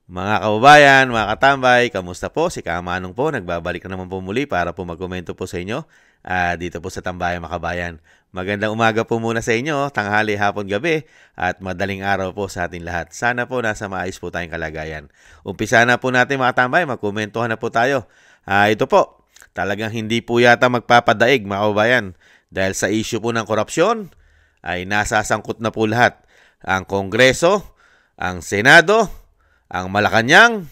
Mga kababayan, mga katambay, kamusta po? Si Kamanong po, nagbabalik na naman po muli para po magkomento po sa inyo dito po sa Tambayan Makabayan. Magandang umaga po muna sa inyo, tanghali, hapon, gabi at madaling araw po sa ating lahat. Sana po nasa maayos po tayong kalagayan. Umpisa na po natin mga tambay, magkomentuhan na po tayo. Ito po, talagang hindi po yata magpapadaig mga kababayan dahil sa issue po ng korupsyon ay nasasangkot na po lahat. Ang Kongreso, ang Senado, ang Malacanang,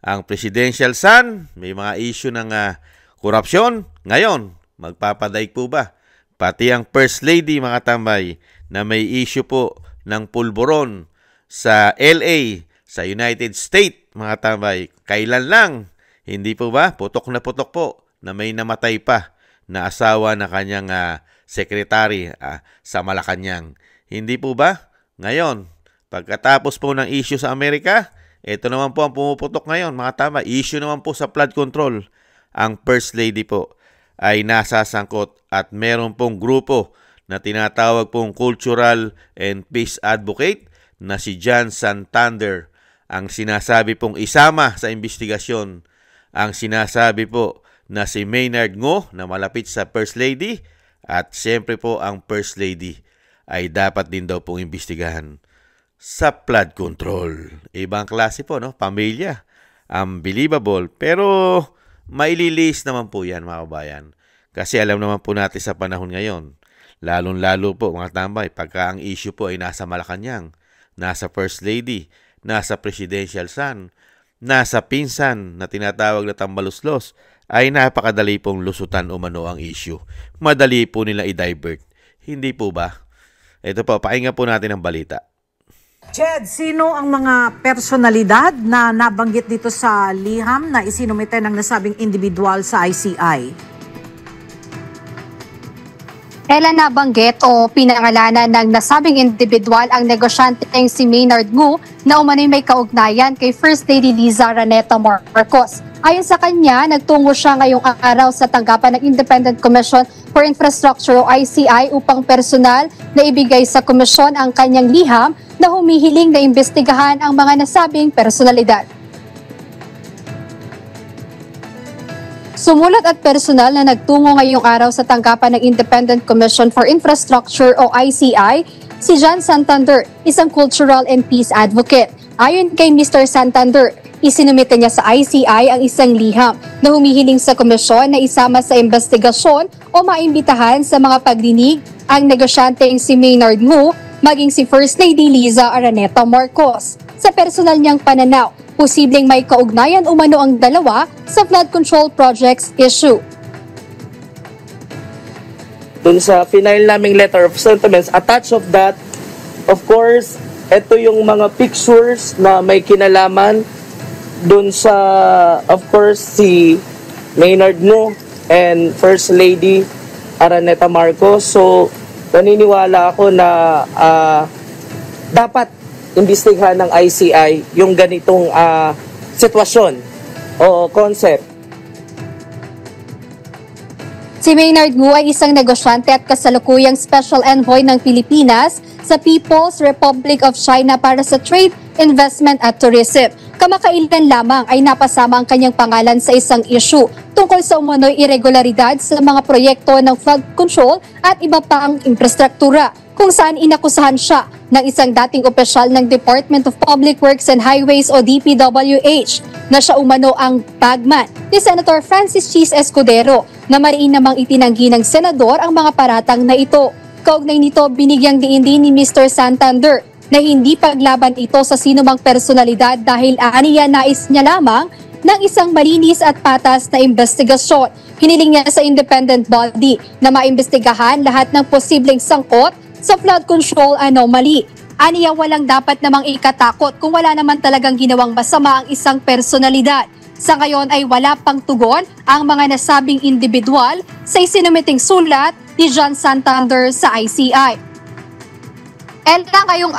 ang Presidential Son, may mga issue ng korupsyon. Ngayon, magpapadaig po ba? Pati ang First Lady, mga tambay, na may issue po ng pulburon sa LA, sa United States, mga tambay. Kailan lang? Hindi po ba? Putok na putok po na may namatay pa na asawa na kanyang sekretary sa Malacanang. Hindi po ba? Ngayon, pagkatapos po ng issue sa Amerika, ito naman po ang pumuputok ngayon, mga tama. Issue naman po sa flood control. Ang First Lady po ay nasasangkot at meron pong grupo na tinatawag pong Cultural and Peace Advocate na si John Santander. Ang sinasabi pong isama sa investigasyon. Ang sinasabi po na si Maynard Ngo na malapit sa First Lady at siyempre po ang First Lady ay dapat din daw pong imbestigahan sa flood control. Ibang klase po, no? Pamilya. Unbelievable. Pero maililis naman po yan, mga kabayan. Kasi alam naman po natin sa panahon ngayon, lalong-lalo po, mga tambay, pagka ang issue po ay nasa Malacanang, nasa First Lady, nasa Presidential Son, nasa pinsan na tinatawag na tambaluslos, ay napakadali pong lusutan umano ang issue. Madali po nila i-divert. Hindi po ba? Ito po, pakinggan po natin ang balita. Jed, sino ang mga personalidad na nabanggit dito sa liham na isinumite ng nasabing individual sa ICI? Kailan nabanggit o pinangalanan ng nasabing individual ang negosyanteng si Maynard Ngo na umano'y may kaugnayan kay First Lady Liza Araneta Marcos. Ayon sa kanya, nagtungo siya ngayong araw sa tanggapan ng Independent Commission for Infrastructure o ICI upang personal na ibigay sa komisyon ang kanyang liham na humihiling na imbestigahan ang mga nasabing personalidad. Sumulat at personal na nagtungo ngayong araw sa tanggapan ng Independent Commission for Infrastructure o ICI, si John Santander, isang cultural and peace advocate. Ayon kay Mr. Santander, isinumite niya sa ICI ang isang liham na humihiling sa komisyon na isama sa investigasyon o maimbitahan sa mga pagdinig ang negosyanteng si Maynard Ngo maging si First Lady Liza Araneta Marcos. Sa personal niyang pananaw, posibleng may kaugnayan umano ang dalawa sa flood control projects issue. Dun sa final naming letter of sentiments, attached of that, of course, ito yung mga pictures na may kinalaman dun sa, of course, si Maynard Ngo and First Lady Araneta Marcos. So, naniniwala ako na dapat imbestigahan ng ICI yung ganitong sitwasyon o concept. Si Maynard Ngo ay isang negosyante at kasalukuyang Special Envoy ng Pilipinas sa People's Republic of China para sa Trade, Investment at Tourism. Kamakailan lamang ay napasama ang kanyang pangalan sa isang issue tungkol sa umano'y irregularidad sa mga proyekto ng flood control at iba pang infrastruktura, kung saan inakusahan siya ng isang dating opisyal ng Department of Public Works and Highways o DPWH na siya umano ang bagman ni Senator Francis Chis Escudero na mariin namang itinanggi ng senador ang mga paratang na ito. Kaugnay nito, binigyang diin din ni Mr. Santander na hindi paglaban ito sa sinumang personalidad dahil aniya nais niya lamang ng isang malinis at patas na investigasyon. Hiniling niya sa independent body na maimbestigahan lahat ng posibleng sangkot sa flood control anomaly. Aniya walang dapat namang ikatakot kung wala naman talagang ginawang masama ang isang personalidad. Sa ngayon ay wala pang tugon ang mga nasabing individual sa isinumiting sulat ni John Santander sa ICI. Ella, ngayong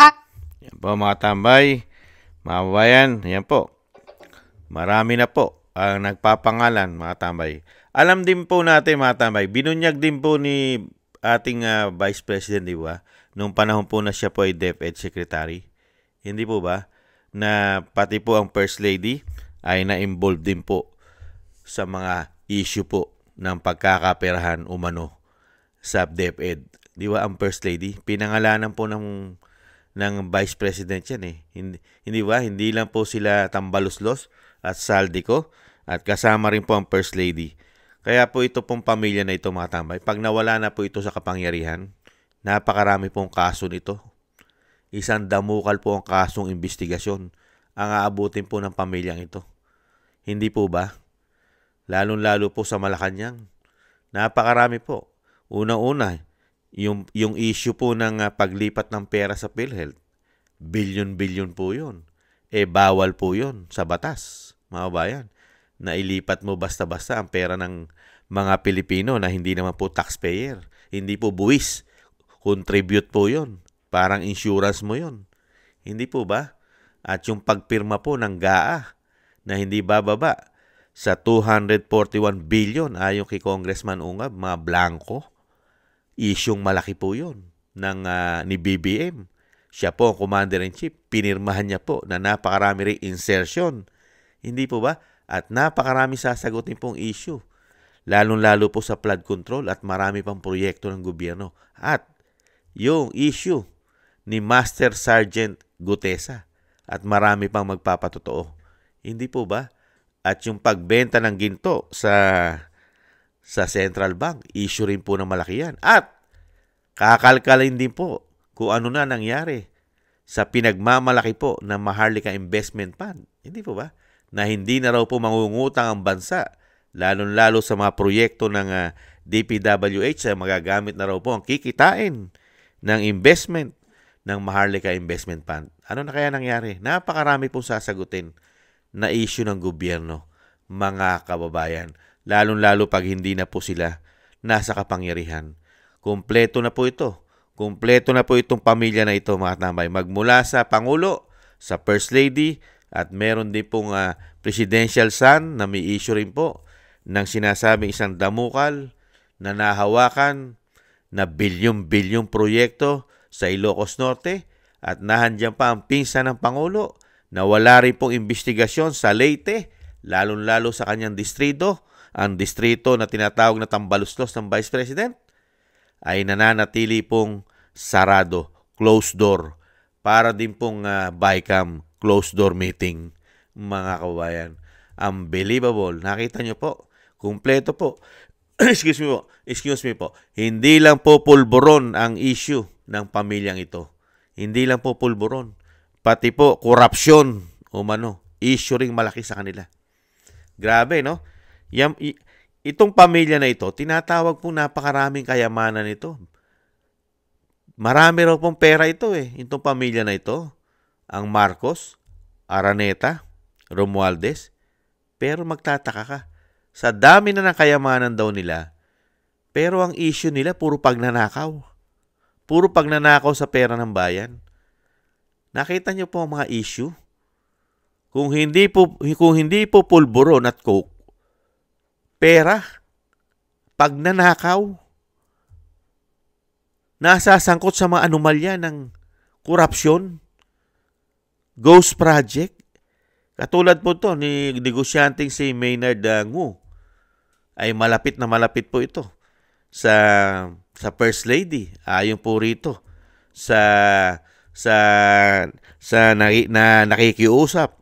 Yan po mga tambay, mga kababayan, yan po. Marami na po ang nagpapangalan, mga tambay. Alam din po natin, mga tambay, binunyag din po ni ating Vice President, di ba? Nung panahon po na siya po ay DepEd Secretary. Hindi po ba? na pati po ang First Lady ay na-involve din po sa mga issue po ng pagkakaperahan umano sa DepEd. Di ba ang First Lady? Pinangalanan po ng Vice President yan eh. Hindi ba? Hindi lang po sila Tambaluslos at Saldico at kasama rin po ang First Lady. Kaya po ito pong pamilya na ito mga tambay. Pag nawala na po ito sa kapangyarihan, napakarami pong kaso nito. Isang damukal po ang kasong investigasyon ang aabutin po ng pamilyang ito. Hindi po ba? Lalong-lalo po sa Malacanang. Napakarami po. Unang-una, yung issue po ng paglipat ng pera sa PhilHealth. Bilyon-bilyon po yun. Bawal po yun sa batas, mga bayan. Na ilipat mo basta-basta ang pera ng mga Pilipino na hindi naman po taxpayer. Hindi po buwis. Contribute po yun. Parang insurance mo yun. Hindi po ba? At yung pagpirma po ng GAA na hindi bababa sa 241 billion ayon kay Congressman Ungab, mga blanco. Isyong malaki po yun ni BBM. Siya po ang Commander-in-Chief. Pinirmahan niya po na napakarami rin insertion. Hindi po ba? At napakarami sasagutin pong issue. Lalong-lalo po sa flood control at marami pang proyekto ng gobyerno. At yung issue ni Master Sergeant Gutesa at marami pang magpapatotoo. Hindi po ba? At yung pagbenta ng ginto sa Central Bank, issue rin po ng malaki yan. At kakalkalin din po kung ano na nangyari sa pinagmamalaki po ng Maharlika Investment Fund. Hindi po ba? Na hindi na raw po mangungutang ang bansa, lalong-lalo sa mga proyekto ng DPWH, magagamit na raw po ang kikitain ng investment ng Maharlika Investment Fund. Ano na kaya nangyari? Napakarami pong sasagutin na issue ng gobyerno, mga kababayan. Lalong-lalo pag hindi na po sila nasa kapangyarihan. Kompleto na po ito. Kompleto na po itong pamilya na ito, mga tambay. Magmula sa Pangulo, sa First Lady, at meron din pong presidential son na may issue rin po ng sinasabing isang damukal na nahawakan na bilyong-bilyong proyekto sa Ilocos Norte at nahandyan pa ang pinsan ng Pangulo na wala rin pong investigasyon sa Leyte, lalong-lalo sa kanyang distrito, ang distrito na tinatawag na Tambaluslos ng Vice President, ay nananatili pong sarado, closed door, para din pong BICAM closed door meeting, mga kababayan. Unbelievable. Nakita nyo po, kumpleto po. Excuse me po. Hindi lang po pulburon ang issue ng pamilyang ito. Hindi lang po pulburon. Pati po korupsyon issue ring malaki sa kanila. Grabe, no? Itong pamilya na ito, tinatawag po napakaraming kayamanan ito. Marami raw pong pera ito itong pamilya na ito. Ang Marcos, Araneta, Romualdez. Pero magtataka ka. Sa dami na ng kayamanan daw nila, pero ang issue nila puro pagnanakaw. Puro pagnanakaw sa pera ng bayan. Nakita niyo po ang mga issue? Kung hindi po pulburon at coke, pera, pagnanakaw, nasasangkot sa mga anomalya ng korupsyon, ghost project. Katulad po to ni negosyanteng si Maynard Ngu, ay malapit na malapit po ito sa First Lady. Ayon po rito sa nakikiusap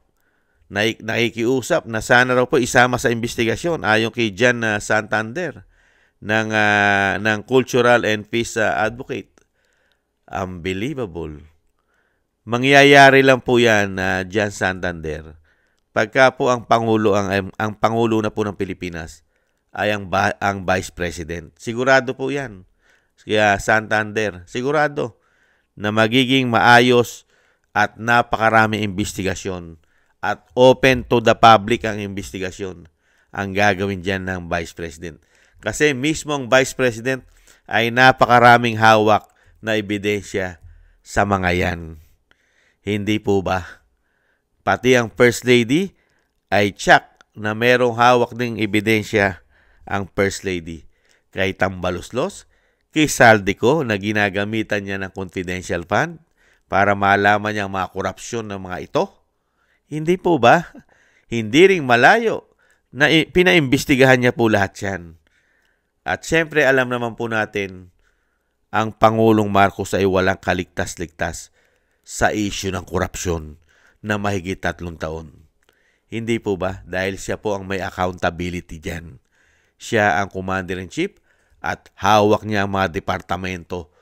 na sana raw po isama sa investigasyon ayon kay Jan Santander ng Cultural and Peace Advocate. Unbelievable. Mangyayari lang po yan Jan Santander pagka po ang pangulo na po ng Pilipinas ay ang Vice President. Sigurado po yan. Kaya Santander, sigurado na magiging maayos at napakarami investigasyon at open to the public ang investigasyon ang gagawin dyan ng Vice President. Kasi mismo ang Vice President ay napakaraming hawak na ebidensya sa mga yan. Hindi po ba? Pati ang First Lady ay tsak na merong hawak ng ebidensya ang First Lady. Kay Tambaluslos, kay Saldico na ginagamitan niya ng confidential fund para malaman niya ang mga korupsyon ng mga ito. Hindi po ba? Hindi ring malayo na pinaimbestigahan niya po lahat yan. At syempre alam naman po natin, ang Pangulong Marcos ay walang kaligtas-ligtas sa issue ng korupsyon na mahigit 3 taon. Hindi po ba? Dahil siya po ang may accountability dyan. Siya ang Commander-in-Chief at hawak niya ang mga departamento,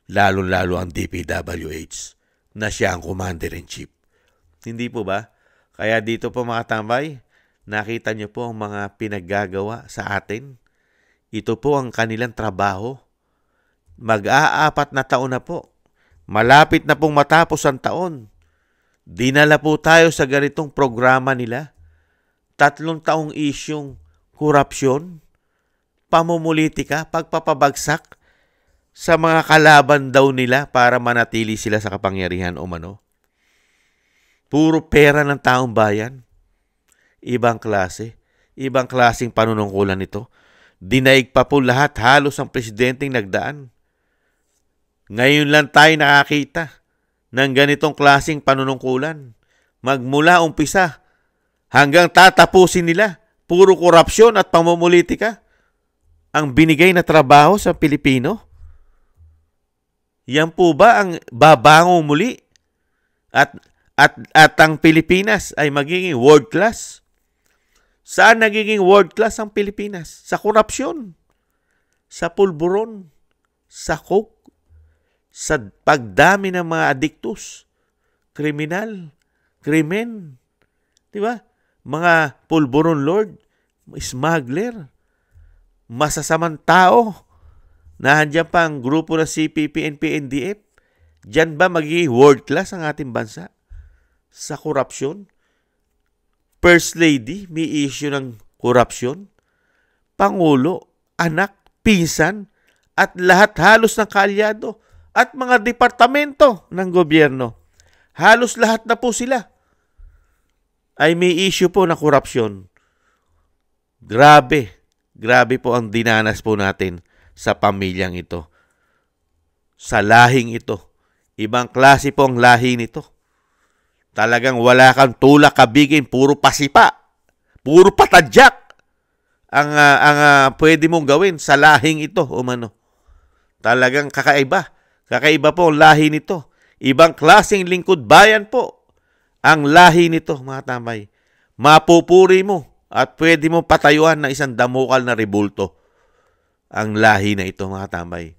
lalo-lalo ang DPWH, na siya ang Commander-in-Chief. Hindi po ba? Kaya dito po mga tambay, nakita niyo po ang mga pinaggagawa sa atin. Ito po ang kanilang trabaho. Mag-aapat na taon na po. Malapit na pong matapos ang taon. Dinala po tayo sa ganitong programa nila. 3 taong isyong korupsyon, pamumulitika, pagpapabagsak sa mga kalaban daw nila para manatili sila sa kapangyarihan o mano. Puro pera ng taong bayan. Ibang klase. Ibang klaseng panunungkulan ito. Dinaig pa po lahat, halos ang presidenteng nagdaan. Ngayon lang tayo nakakita ng ganitong klaseng panunungkulan. Magmula umpisa hanggang tatapusin nila, puro korupsyon at pamumulitika ang binigay na trabaho sa Pilipino. Yan po ba ang babango muli? At ang Pilipinas ay magiging world class? Saan nagiging world class ang Pilipinas? Sa korupsyon, sa pulburon, sa coke, sa pagdami ng mga adiktus, kriminal, krimen, di ba? Mga pulburon lord, smuggler, masasamang tao, nandiyan pa ang grupo ng CPP, NP, NDF. Diyan ba magiging world class ang ating bansa? Sa korupsyon? First Lady, may issue ng korupsyon? Pangulo, anak, pinsan, at lahat halos ng kaalyado at mga departamento ng gobyerno. Halos lahat na po sila ay may issue po na korupsyon. Grabe. Grabe po ang dinanas po natin sa pamilyang ito. Sa lahing ito. Ibang klase po ang lahi nito. Talagang wala kang tulak kabigin, puro pasipa. Puro patadyak ang pwede mong gawin sa lahing ito, umano. Talagang kakaiba. Kakaiba po ang lahi nito. Ibang klaseng lingkod bayan po ang lahi nito, mga tambay. Mapupuri mo at pwede mo patayuan ng isang damukal na rebulto ang lahi na ito, mga tambay.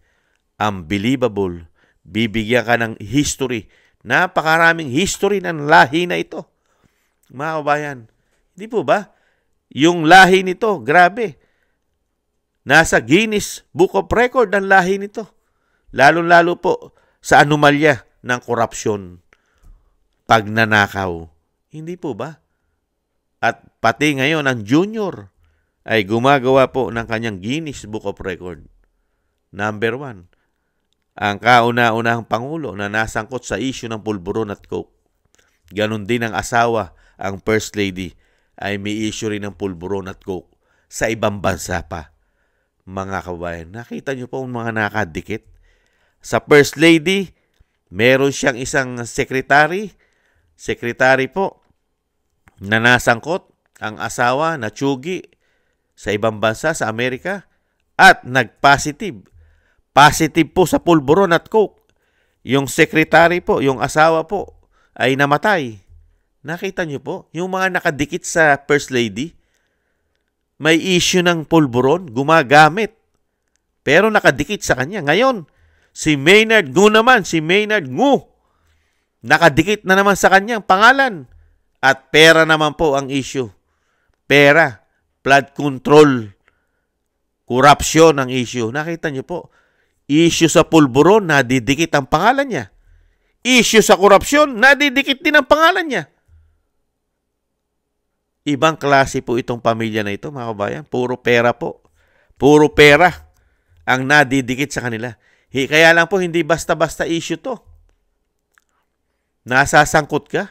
Unbelievable. Bibigyan ka ng history. Napakaraming history ng lahi na ito. Mga kabayan, hindi po ba? Yung lahi nito, grabe. Nasa Guinness Book of Record ang lahi nito. Lalo-lalo po sa anomalya ng korupsyon, pagnanakaw. Hindi po ba? At pati ngayon, ang junior ay gumagawa po ng kanyang Guinness Book of Record. Number 1. Ang kauna-unahang Pangulo na nasangkot sa issue ng pulburon at coke. Ganon din ang asawa, ang First Lady, ay may issue rin ng pulburon at coke sa ibang bansa pa. Mga kabayan, nakita nyo po ang mga nakadikit? Sa First Lady, meron siyang isang secretary po, na nasangkot ang asawa na tsugi sa ibang bansa sa Amerika at nag-positive. Positive po sa pulburon at coke. Yung secretary po, yung asawa po, ay namatay. Nakita niyo po? Yung mga nakadikit sa First Lady, may issue ng pulburon, gumagamit. Pero nakadikit sa kanya. Ngayon, si Maynard Ngu naman, nakadikit na naman sa kanyang pangalan. At pera naman po ang issue. Pera, flood control, korupsyon ang issue. Nakita niyo po? Issue sa pulburon, nadidikit ang pangalan niya. Issue sa korupsyon, nadidikit din ang pangalan niya. Ibang klase po itong pamilya na ito, mga kabayan. Puro pera po. Puro pera ang nadidikit sa kanila. Kaya lang po, hindi basta-basta issue to. Nasasangkot ka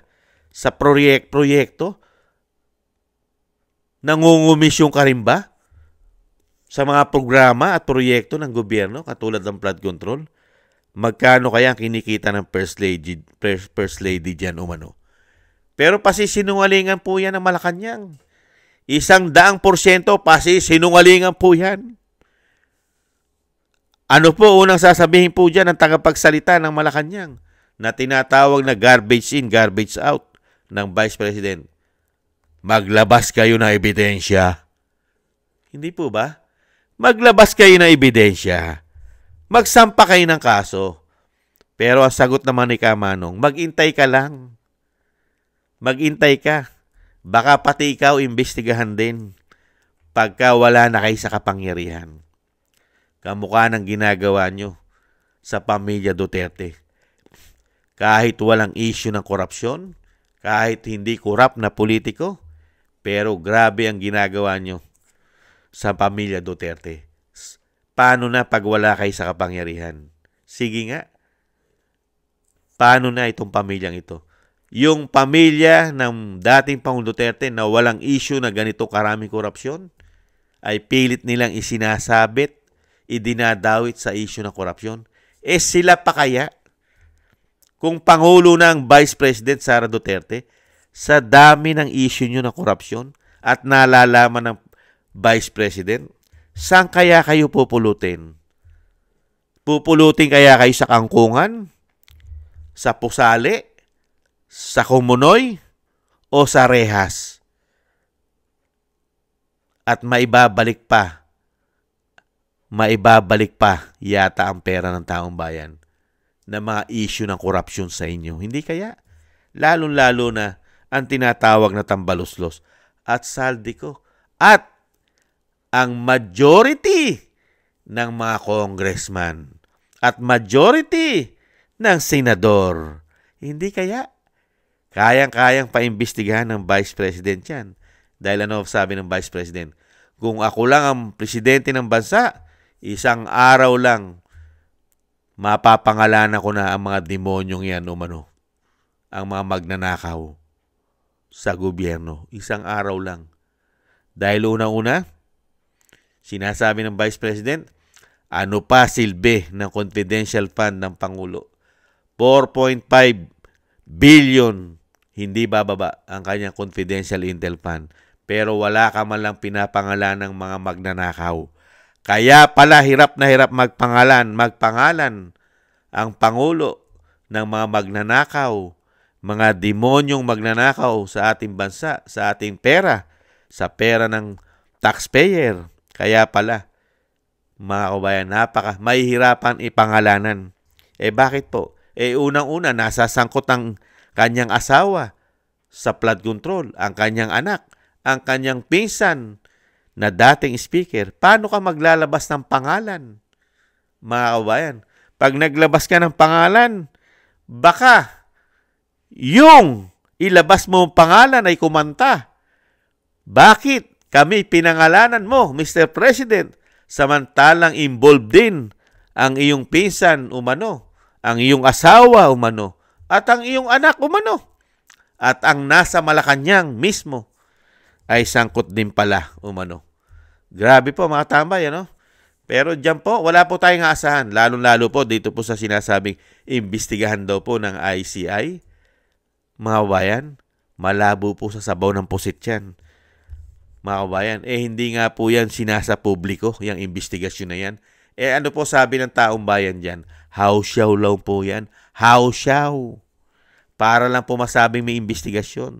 sa proyekto? Nangungumisyon ka rin ba sa mga programa at proyekto ng gobyerno katulad ng flood control? Magkano kaya ang kinikita ng First Lady dyan umano? Pero pasisinungalingan po yan ng Malacanang. 100% pasisinungalingan po yan. Ano po unang sasabihin po dyan ng tagapagsalita ng Malacanang na tinatawag na garbage in, garbage out ng Vice President? Maglabas kayo ng ebidensya. Hindi po ba? Maglabas kayo ng ebidensya. Magsampa kayo ng kaso. Pero ang sagot naman ni Kamanong, mag-intay ka lang. Mag-intay ka. Baka pati ikaw imbestigahan din pagka wala na kayo sa kapangyarihan. Kamukha ng ginagawa nyo sa pamilya Duterte. Kahit walang issue ng korupsyon, kahit hindi korap na politiko, pero grabe ang ginagawa nyo sa pamilya Duterte. Paano na pag wala kayo sa kapangyarihan? Sige nga. Paano na itong pamilyang ito? Yung pamilya ng dating Pangulong Duterte na walang issue na ganito karaming korupsyon, ay pilit nilang isinasabit, idinadawit sa issue ng korupsyon. Sila pa kaya? Kung Pangulo ng Vice President Sara Duterte, sa dami ng issue nyo ng korupsyon at nalalaman ng Vice President, saan kaya kayo pupulutin? Pupulutin kaya kayo sa Kangkungan? Sa Pusali? Sa Kumunoy? O sa Rehas? At maibabalik pa yata ang pera ng taong bayan na mga issue ng korupsyon sa inyo. Hindi kaya? Lalong-lalo na ang tinatawag na tambaluslos at saldiko. At ang majority ng mga congressman at majority ng senador. Hindi kaya? Kayang-kayang paimbestigahan ng Vice President yan. Dahil ano sabi ng Vice President? Kung ako lang ang presidente ng bansa, isang araw lang, mapapangalanan ko na ang mga demonyong yan umano. Ang mga magnanakaw sa gobyerno. Isang araw lang. Dahil unang-una, sinasabi ng Vice President, ano pa silbi ng confidential fund ng Pangulo? 4.5 billion hindi bababa ang kanyang confidential intel fund. Pero wala ka man lang pinapangalan ng mga magnanakaw. Kaya pala hirap na hirap magpangalan ang Pangulo ng mga magnanakaw, mga demonyong magnanakaw sa ating bansa, sa ating pera, sa pera ng taxpayer. Kaya pala, mga kabayan, mahihirapan ipangalanan. Bakit po? Unang-una, nasasangkot ang kanyang asawa sa flood control, ang kanyang anak, ang kanyang pinsan na dating speaker. Paano ka maglalabas ng pangalan? Mga kabayan, pag naglabas ka ng pangalan, baka yung ilabas mo ang pangalan ay kumanta. Bakit kami pinangalanan mo, Mr. President, samantalang involved din ang iyong pinsan umano, ang iyong asawa umano, at ang iyong anak umano, at ang nasa Malacanang mismo ay sangkot din pala umano. Grabe po mga tambay, ano? Pero dyan po, wala po tayong aasahan. Lalo-lalo po dito po sa sinasabing imbestigahan daw po ng ICI. Mga kabayan, malabo po sa sabaw ng pusit yan. Mga kabayan, hindi nga po yan sinasa publiko, yung imbestigasyon na yan. Ano po sabi ng taong bayan dyan? Hausyaw lang po yan. Hausyaw. Para lang po masabing may imbestigasyon.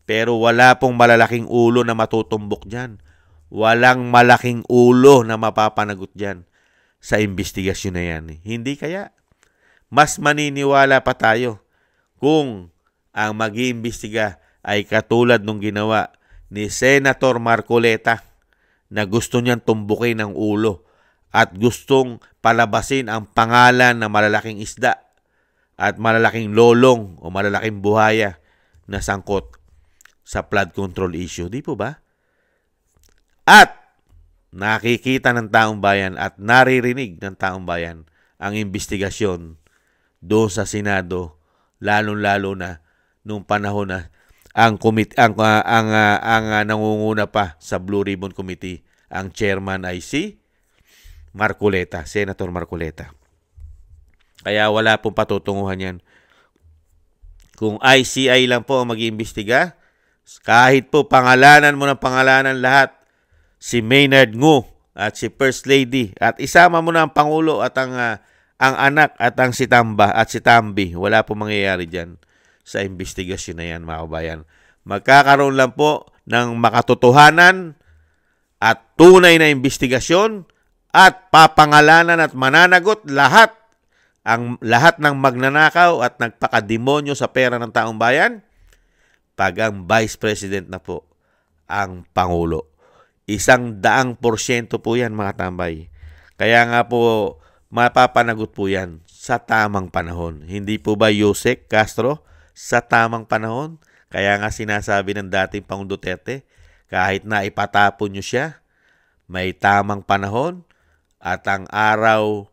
Pero wala pong malalaking ulo na matutumbok dyan. Walang malaking ulo na mapapanagot dyan sa imbestigasyon na yan. Hindi kaya? Mas maniniwala pa tayo kung ang mag-iimbestiga ay katulad nung ginawa ni Senator Marcoleta na gusto niyang tumbukin ang ulo at gustong palabasin ang pangalan ng malalaking isda at malalaking lolong o malalaking buhaya na sangkot sa flood control issue. Di po ba? At nakikita ng taong bayan at naririnig ng taong bayan ang investigasyon doon sa Senado, lalong-lalo na nung panahon na ang nangunguna pa sa Blue Ribbon Committee, ang chairman ay si Marcoleta, Senator Marcoleta. Kaya wala pong patutunguhan yan Kung ICI lang po ang mag-iimbestiga, kahit po pangalanan mo ng pangalanan lahat, si Maynard Ngu at si First Lady, at isama mo na ang Pangulo at ang anak at ang si Tamba at si Tambi, wala po mangyayari dyan sa investigasyon na yan, mga kabayan. Magkakaroon lang po ng makatotohanan at tunay na investigasyon at papangalanan at mananagot lahat ng magnanakaw at nagpakademonyo sa pera ng taong bayan pag ang Vice President na po ang Pangulo. 100% po yan, mga tambay. Kaya nga po, mapapanagot po yan sa tamang panahon. Hindi po ba Yusek Castro? Sa tamang panahon? Kaya nga sinasabi ng dating Pangulong Duterte, kahit na ipatapon nyo siya, may tamang panahon at ang araw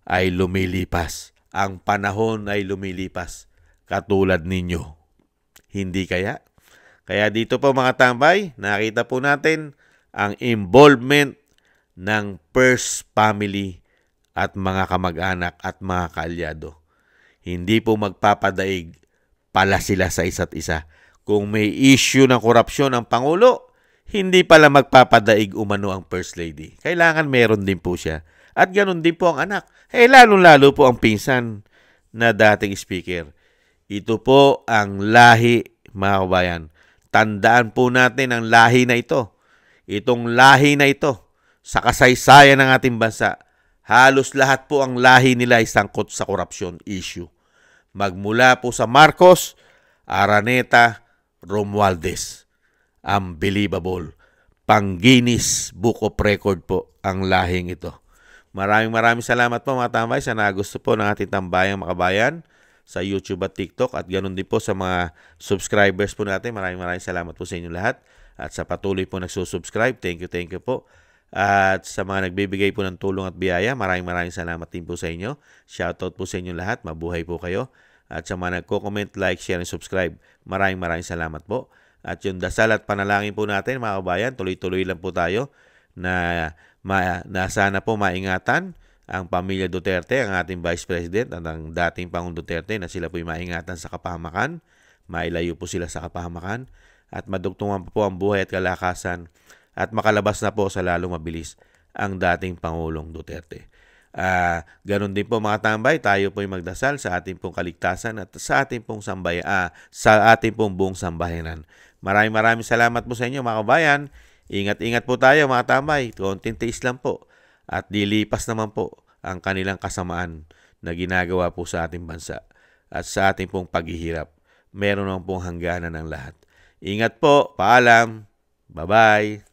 ay lumilipas. Ang panahon ay lumilipas. Katulad ninyo. Hindi kaya? Kaya dito po, mga tambay, nakita po natin ang involvement ng First Family at mga kamag-anak at mga kaalyado. Hindi po magpapadaig pala sila sa isa't isa. Kung may issue ng korupsyon ang Pangulo, hindi pala magpapadaig umano ang First Lady. Kailangan meron din po siya. At ganun din po ang anak. Lalo-lalo po ang pinsan na dating speaker. Ito po ang lahi, mga kabayan. Tandaan po natin ang lahi na ito. Itong lahi na ito, sa kasaysayan ng ating bansa, halos lahat po ang lahi nila ay sangkot sa korupsyon issue. Magmula po sa Marcos, Araneta, Romualdez. Unbelievable. Pang-Guinness Book of Record po ang lahing ito. Maraming salamat po, mga tambay, sa nagusto po ng ating tambayang makabayan sa YouTube at TikTok, at ganoon din po sa mga subscribers po natin. Maraming salamat po sa inyo lahat at sa patuloy po nagsusubscribe. Thank you po. At sa mga nagbibigay po ng tulong at biyaya, maraming salamat din po sa inyo. Shoutout po sa inyo lahat. Mabuhay po kayo. At sa mga nagko-comment, like, share, and subscribe, maraming salamat po. At yung dasal at panalangin po natin, mga kabayan, tuloy-tuloy lang po tayo na sana po maingatan ang pamilya Duterte, ang ating Vice President at ang dating Pangulong Duterte, na sila po'y maingatan sa kapahamakan, mailayo po sila sa kapahamakan, at madugtungan po ang buhay at kalakasan, at makalabas na po sa lalong mabilis ang dating Pangulong Duterte. Ganon din po, mga tambay, tayo po'y magdasal sa ating pong kaligtasan at sa ating pong sa ating pong buong sambayanan. Maraming salamat po sa inyo, mga kabayan. Ingat po tayo, mga tambay. Konting tiis lang po. At lilipas naman po ang kanilang kasamaan na ginagawa po sa ating bansa at sa ating pong paghihirap. Meron naman pong hangganan ng lahat. Ingat po. Paalam. Bye-bye.